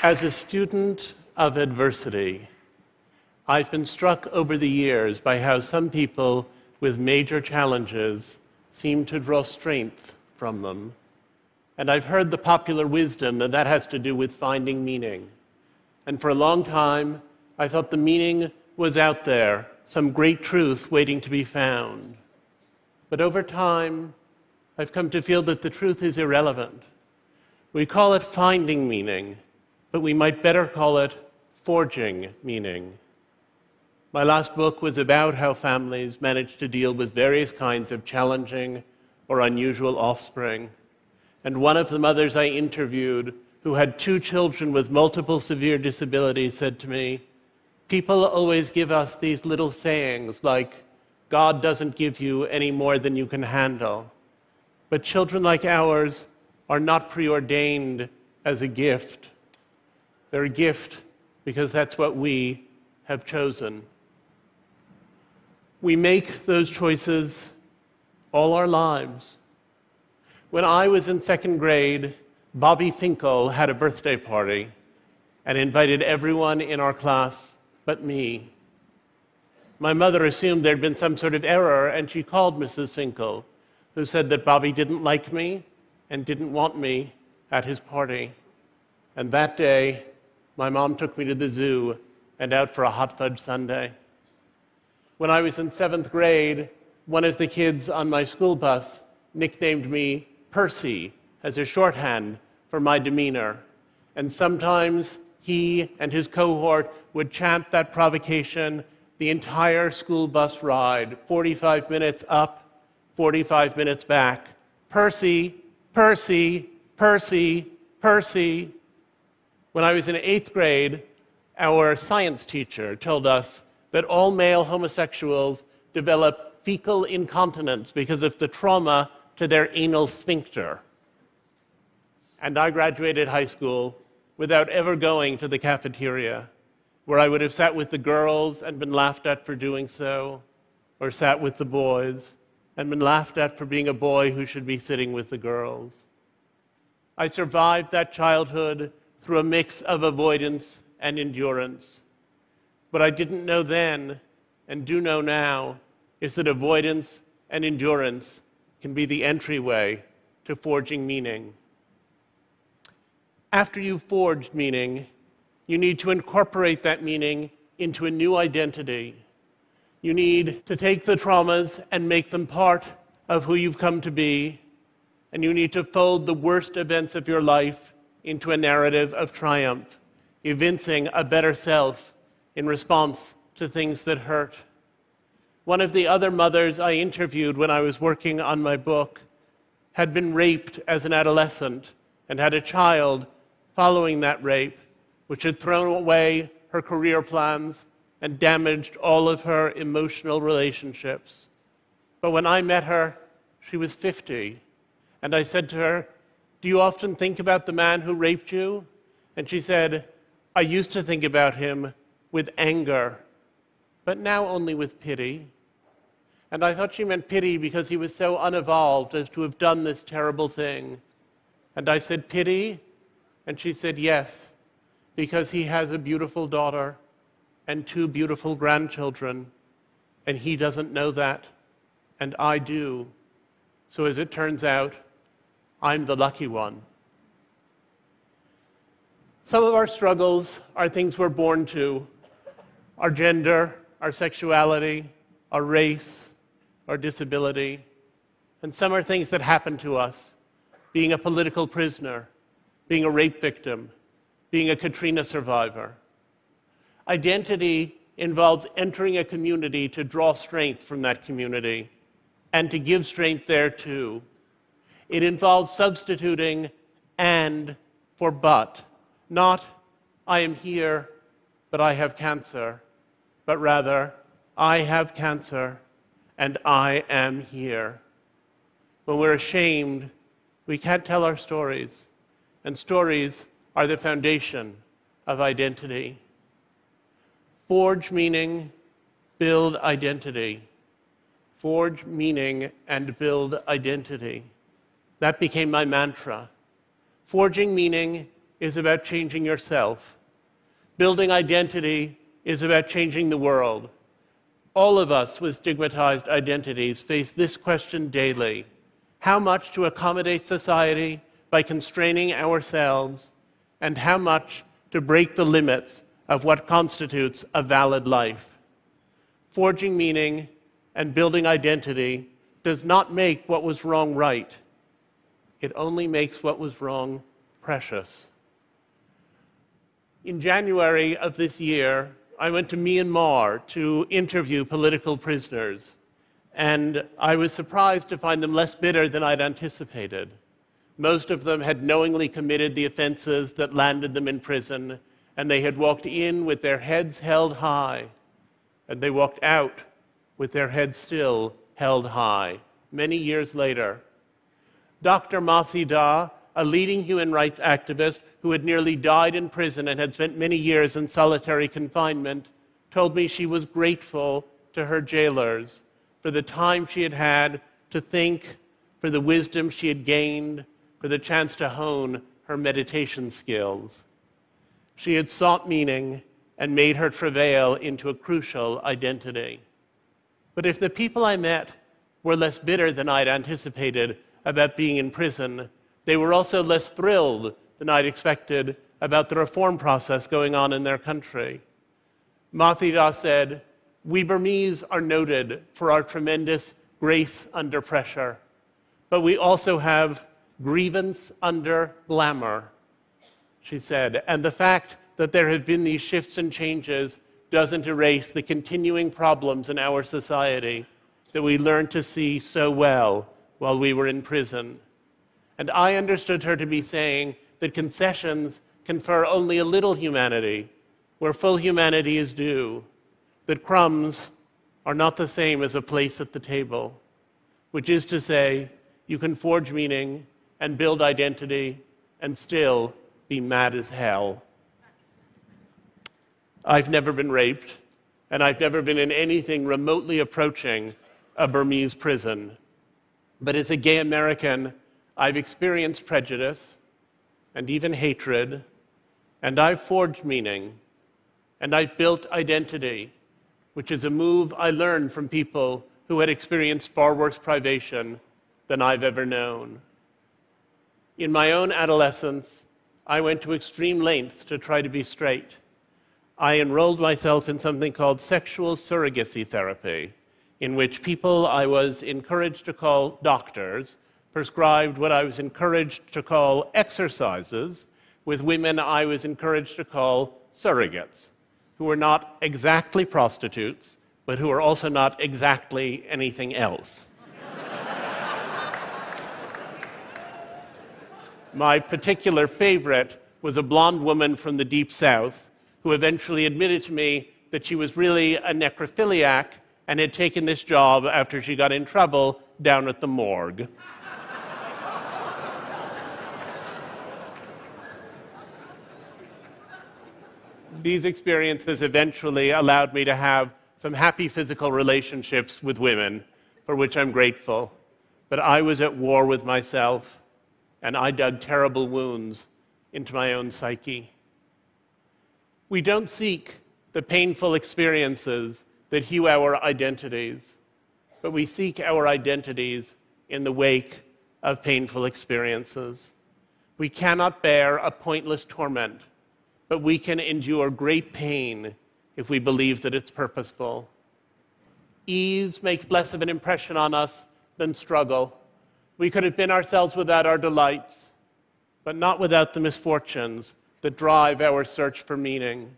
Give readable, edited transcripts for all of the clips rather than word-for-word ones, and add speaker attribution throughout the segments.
Speaker 1: As a student of adversity, I've been struck over the years by how some people with major challenges seem to draw strength from them. And I've heard the popular wisdom that that has to do with finding meaning. And for a long time, I thought the meaning was out there, some great truth waiting to be found. But over time, I've come to feel that the truth is irrelevant. We call it finding meaning, but we might better call it forging meaning. My last book was about how families manage to deal with various kinds of challenging or unusual offspring. And one of the mothers I interviewed, who had 2 children with multiple severe disabilities, said to me, "People always give us these little sayings like, 'God doesn't give you any more than you can handle.' But children like ours are not preordained as a gift. They're a gift because that's what we have chosen." We make those choices all our lives. When I was in 2nd grade, Bobby Finkel had a birthday party and invited everyone in our class but me. My mother assumed there'd been some sort of error, and she called Mrs. Finkel, who said that Bobby didn't like me and didn't want me at his party. And that day, my mom took me to the zoo and out for a hot fudge sundae. When I was in 7th grade, one of the kids on my school bus nicknamed me Percy as a shorthand for my demeanor. And sometimes he and his cohort would chant that provocation the entire school bus ride, 45 minutes up, 45 minutes back. Percy, Percy, Percy, Percy. When I was in 8th grade, our science teacher told us that all male homosexuals develop fecal incontinence because of the trauma to their anal sphincter. And I graduated high school without ever going to the cafeteria, where I would have sat with the girls and been laughed at for doing so, or sat with the boys and been laughed at for being a boy who should be sitting with the girls. I survived that childhood through a mix of avoidance and endurance. What I didn't know then, and do know now, is that avoidance and endurance can be the entryway to forging meaning. After you've forged meaning, you need to incorporate that meaning into a new identity. You need to take the traumas and make them part of who you've come to be, and you need to fold the worst events of your life into a narrative of triumph, evincing a better self in response to things that hurt. One of the other mothers I interviewed when I was working on my book had been raped as an adolescent and had a child following that rape, which had thrown away her career plans and damaged all of her emotional relationships. But when I met her, she was 50, and I said to her, "Do you often think about the man who raped you?" And she said, "I used to think about him with anger, but now only with pity." And I thought she meant pity because he was so unevolved as to have done this terrible thing. And I said, "Pity?" And she said, "Yes, because he has a beautiful daughter and 2 beautiful grandchildren, and he doesn't know that, and I do. So as it turns out, I'm the lucky one." Some of our struggles are things we're born to: our gender, our sexuality, our race, our disability. And some are things that happen to us: being a political prisoner, being a rape victim, being a Katrina survivor. Identity involves entering a community to draw strength from that community and to give strength there too. It involves substituting "and" for "but," not "I am here, but I have cancer," but rather "I have cancer and I am here." When we're ashamed, we can't tell our stories, and stories are the foundation of identity. Forge meaning, build identity. Forge meaning and build identity. That became my mantra. Forging meaning is about changing yourself. Building identity is about changing the world. All of us with stigmatized identities face this question daily: how much to accommodate society by constraining ourselves, and how much to break the limits of what constitutes a valid life? Forging meaning and building identity does not make what was wrong right. It only makes what was wrong precious. In January of this year, I went to Myanmar to interview political prisoners, and I was surprised to find them less bitter than I'd anticipated. Most of them had knowingly committed the offenses that landed them in prison, and they had walked in with their heads held high, and they walked out with their heads still held high, many years later. Dr. Mathi Da, a leading human rights activist who had nearly died in prison and had spent many years in solitary confinement, told me she was grateful to her jailers for the time she had had to think, for the wisdom she had gained, for the chance to hone her meditation skills. She had sought meaning and made her travail into a crucial identity. But if the people I met were less bitter than I'd anticipated about being in prison, they were also less thrilled than I'd expected about the reform process going on in their country. Mathi Da said, "We Burmese are noted for our tremendous grace under pressure, but we also have grievance under glamour," she said, "and the fact that there have been these shifts and changes doesn't erase the continuing problems in our society that we learned to see so well while we were in prison." And I understood her to be saying that concessions confer only a little humanity where full humanity is due, that crumbs are not the same as a place at the table, which is to say, you can forge meaning and build identity and still be mad as hell. I've never been raped, and I've never been in anything remotely approaching a Burmese prison. But as a gay American, I've experienced prejudice and even hatred, and I've forged meaning, and I've built identity, which is a move I learned from people who had experienced far worse privation than I've ever known. In my own adolescence, I went to extreme lengths to try to be straight. I enrolled myself in something called sexual surrogacy therapy, in which people I was encouraged to call doctors prescribed what I was encouraged to call exercises with women I was encouraged to call surrogates, who were not exactly prostitutes, but who were also not exactly anything else. My particular favorite was a blonde woman from the Deep South who eventually admitted to me that she was really a necrophiliac and had taken this job after she got in trouble down at the morgue. These experiences eventually allowed me to have some happy physical relationships with women, for which I'm grateful. But I was at war with myself, and I dug terrible wounds into my own psyche. We don't seek the painful experiences that hew our identities, but we seek our identities in the wake of painful experiences. We cannot bear a pointless torment, but we can endure great pain if we believe that it's purposeful. Ease makes less of an impression on us than struggle. We could have been ourselves without our delights, but not without the misfortunes that drive our search for meaning.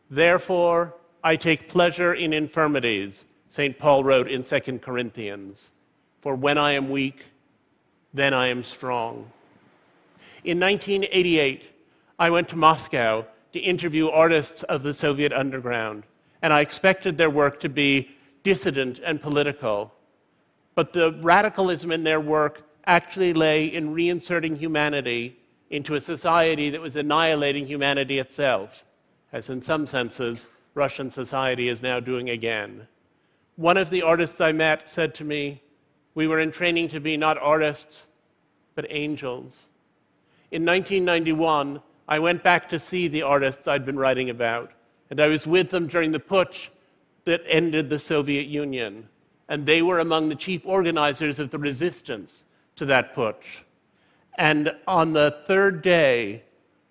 Speaker 1: Therefore, I take pleasure in infirmities, St. Paul wrote in 2 Corinthians. For when I am weak, then I am strong. In 1988, I went to Moscow to interview artists of the Soviet underground, and I expected their work to be dissident and political. But the radicalism in their work actually lay in reinserting humanity into a society that was annihilating humanity itself, as in some senses, Russian society is now doing again. One of the artists I met said to me, "We were in training to be not artists, but angels." In 1991, I went back to see the artists I'd been writing about, and I was with them during the putsch that ended the Soviet Union, and they were among the chief organizers of the resistance to that putsch. And on the third day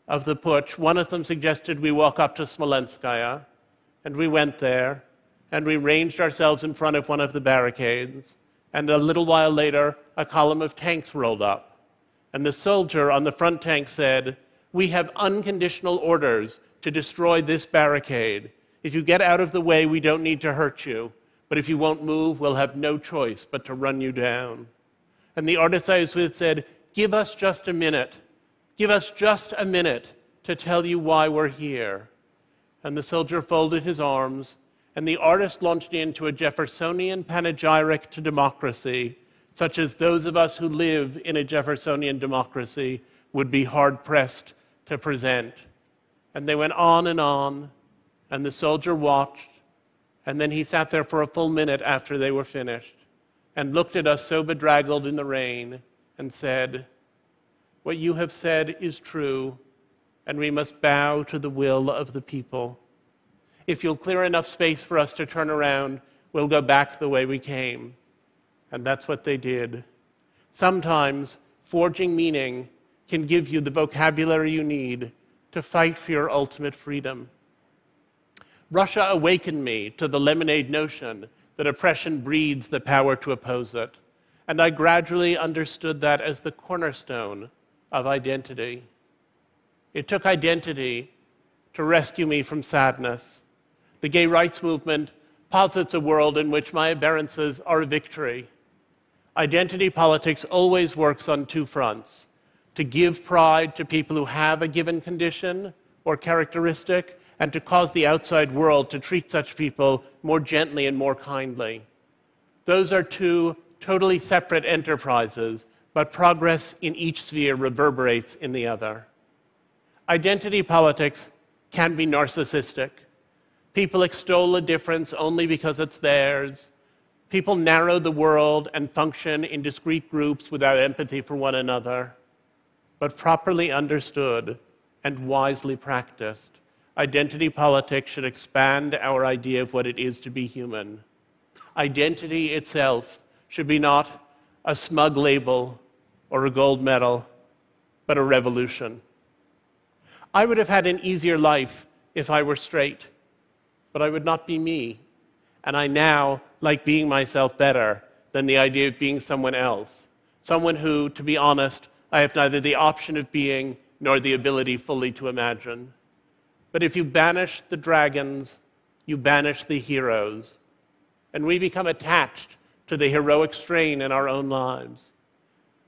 Speaker 1: of the putsch, one of them suggested we walk up to Smolenskaya, and we went there, and we ranged ourselves in front of one of the barricades, and a little while later, a column of tanks rolled up. And the soldier on the front tank said, "We have unconditional orders to destroy this barricade. If you get out of the way, we don't need to hurt you. But if you won't move, we'll have no choice but to run you down." And the artist I was with said, "Give us just a minute. Give us just a minute to tell you why we're here." And the soldier folded his arms, and the artist launched into a Jeffersonian panegyric to democracy, such as those of us who live in a Jeffersonian democracy would be hard-pressed to present. And they went on, and the soldier watched, and then he sat there for a full minute after they were finished, and looked at us so bedraggled in the rain, and said, "What you have said is true, and we must bow to the will of the people. If you'll clear enough space for us to turn around, we'll go back the way we came." And that's what they did. Sometimes forging meaning can give you the vocabulary you need to fight for your ultimate freedom. Russia awakened me to the lemonade notion that oppression breeds the power to oppose it, and I gradually understood that as the cornerstone of identity. It took identity to rescue me from sadness. The gay rights movement posits a world in which my aberrances are a victory. Identity politics always works on two fronts: to give pride to people who have a given condition or characteristic, and to cause the outside world to treat such people more gently and more kindly. Those are two totally separate enterprises, but progress in each sphere reverberates in the other. Identity politics can be narcissistic. People extol a difference only because it's theirs. People narrow the world and function in discrete groups without empathy for one another. But properly understood and wisely practiced, identity politics should expand our idea of what it is to be human. Identity itself should be not a smug label or a gold medal, but a revolution. I would have had an easier life if I were straight, but I would not be me. And I now like being myself better than the idea of being someone else. Someone who, to be honest, I have neither the option of being nor the ability fully to imagine. But if you banish the dragons, you banish the heroes. And we become attached to the heroic strain in our own lives.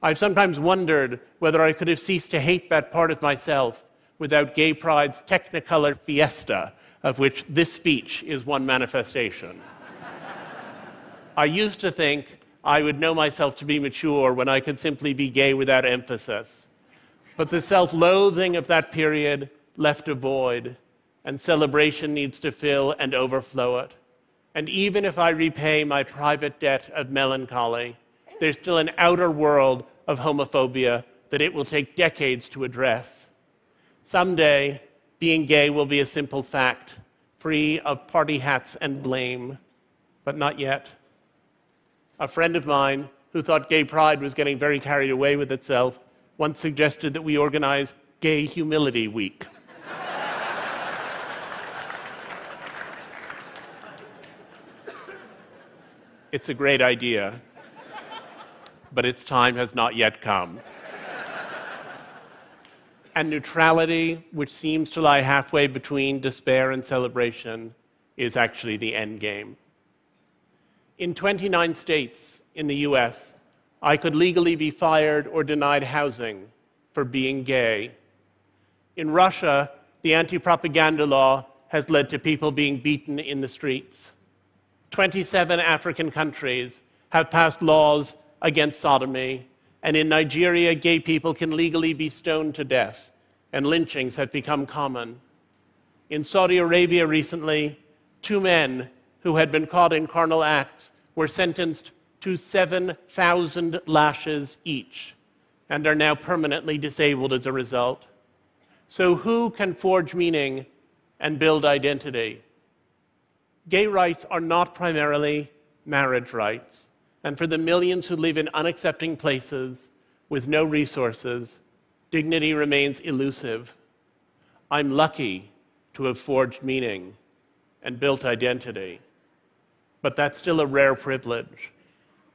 Speaker 1: I've sometimes wondered whether I could have ceased to hate that part of myself without Gay Pride's Technicolor fiesta, of which this speech is one manifestation. I used to think I would know myself to be mature when I could simply be gay without emphasis. But the self-loathing of that period left a void, and celebration needs to fill and overflow it. And even if I repay my private debt of melancholy, there's still an outer world of homophobia that it will take decades to address. Someday, being gay will be a simple fact, free of party hats and blame, but not yet. A friend of mine, who thought Gay Pride was getting very carried away with itself, once suggested that we organize Gay Humility Week. It's a great idea, but its time has not yet come. And neutrality, which seems to lie halfway between despair and celebration, is actually the end game. In 29 states in the US, I could legally be fired or denied housing for being gay. In Russia, the anti-propaganda law has led to people being beaten in the streets. 27 African countries have passed laws against sodomy, and in Nigeria, gay people can legally be stoned to death, and lynchings have become common. In Saudi Arabia recently, 2 men who had been caught in carnal acts were sentenced to 7,000 lashes each. and are now permanently disabled as a result. So who can forge meaning and build identity? Gay rights are not primarily marriage rights, and for the millions who live in unaccepting places with no resources, dignity remains elusive. I'm lucky to have forged meaning and built identity, but that's still a rare privilege,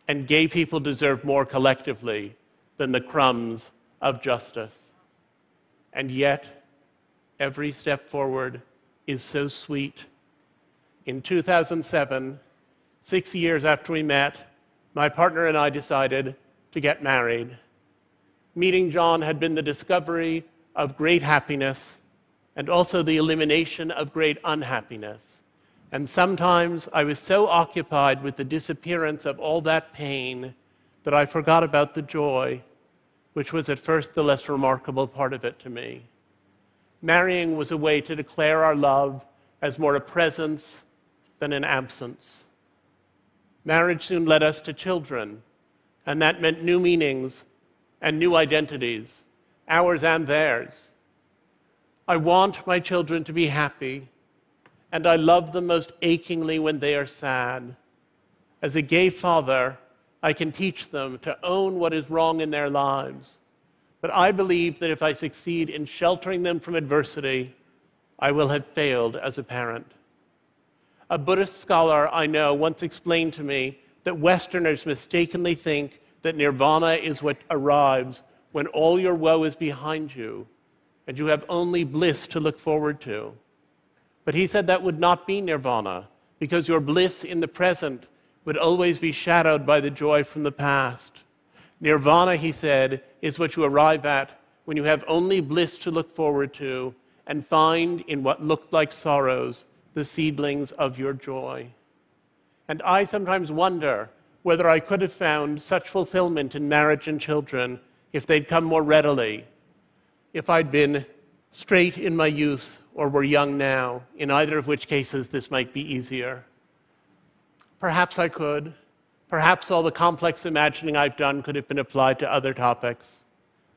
Speaker 1: and gay people deserve more collectively than the crumbs of justice. And yet, every step forward is so sweet. In 2007, 6 years after we met, my partner and I decided to get married. Meeting John had been the discovery of great happiness and also the elimination of great unhappiness. And sometimes I was so occupied with the disappearance of all that pain that I forgot about the joy, which was at first the less remarkable part of it to me. Marrying was a way to declare our love as more a presence than an absence. Marriage soon led us to children, and that meant new meanings and new identities, ours and theirs. I want my children to be happy, and I love them most achingly when they are sad. As a gay father, I can teach them to own what is wrong in their lives. But I believe that if I succeed in sheltering them from adversity, I will have failed as a parent. A Buddhist scholar I know once explained to me that Westerners mistakenly think that nirvana is what arrives when all your woe is behind you and you have only bliss to look forward to. But he said that would not be nirvana, because your bliss in the present would always be shadowed by the joy from the past. Nirvana, he said, is what you arrive at when you have only bliss to look forward to and find in what looked like sorrows the seedlings of your joy. And I sometimes wonder whether I could have found such fulfillment in marriage and children if they'd come more readily, if I'd been straight in my youth or were young now, in either of which cases this might be easier. Perhaps I could. Perhaps all the complex imagining I've done could have been applied to other topics.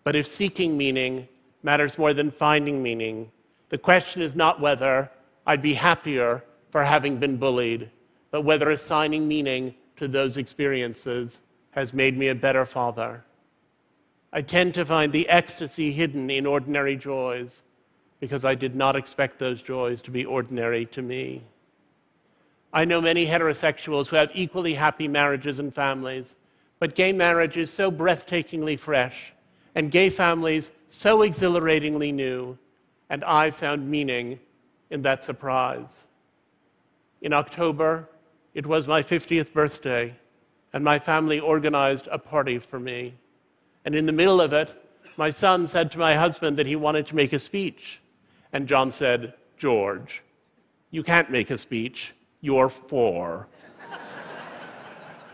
Speaker 1: But if seeking meaning matters more than finding meaning, the question is not whether I'd be happier for having been bullied, but whether assigning meaning to those experiences has made me a better father. I tend to find the ecstasy hidden in ordinary joys because I did not expect those joys to be ordinary to me. I know many heterosexuals who have equally happy marriages and families, but gay marriage is so breathtakingly fresh, and gay families so exhilaratingly new, and I found meaning in that surprise. In October, it was my 50th birthday, and my family organized a party for me. And in the middle of it, my son said to my husband that he wanted to make a speech. And John said, "George, you can't make a speech. You're 4.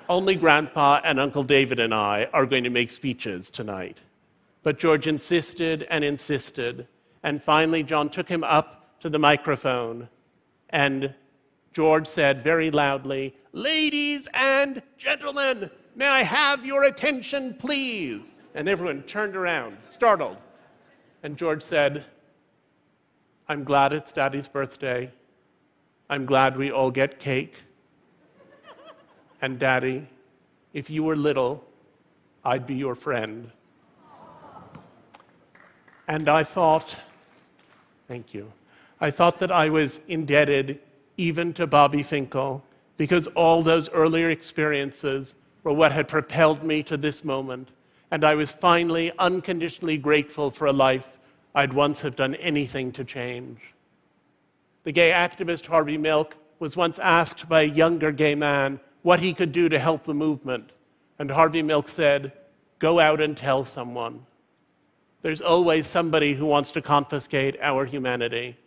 Speaker 1: Only Grandpa and Uncle David and I are going to make speeches tonight." But George insisted and insisted. And finally, John took him up to the microphone. And George said very loudly, "Ladies and gentlemen, may I have your attention, please?" And everyone turned around, startled. And George said, "I'm glad it's Daddy's birthday. I'm glad we all get cake. And Daddy, if you were little, I'd be your friend." And I thought, thank you, I thought that I was indebted even to Bobby Finkel, because all those earlier experiences were what had propelled me to this moment, and I was finally unconditionally grateful for a life I'd once have done anything to change. The gay activist Harvey Milk was once asked by a younger gay man what he could do to help the movement, and Harvey Milk said, "Go out and tell someone." There's always somebody who wants to confiscate our humanity,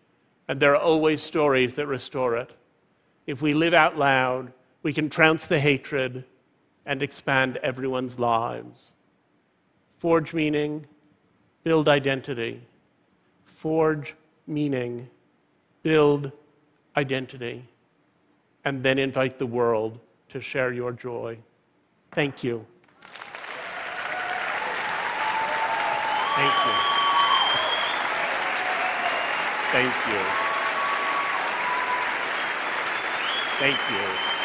Speaker 1: and there are always stories that restore it. If we live out loud, we can trounce the hatred and expand everyone's lives. Forge meaning, build identity. Forge meaning, build identity, and then invite the world to share your joy. Thank you. Thank you. Thank you. Thank you.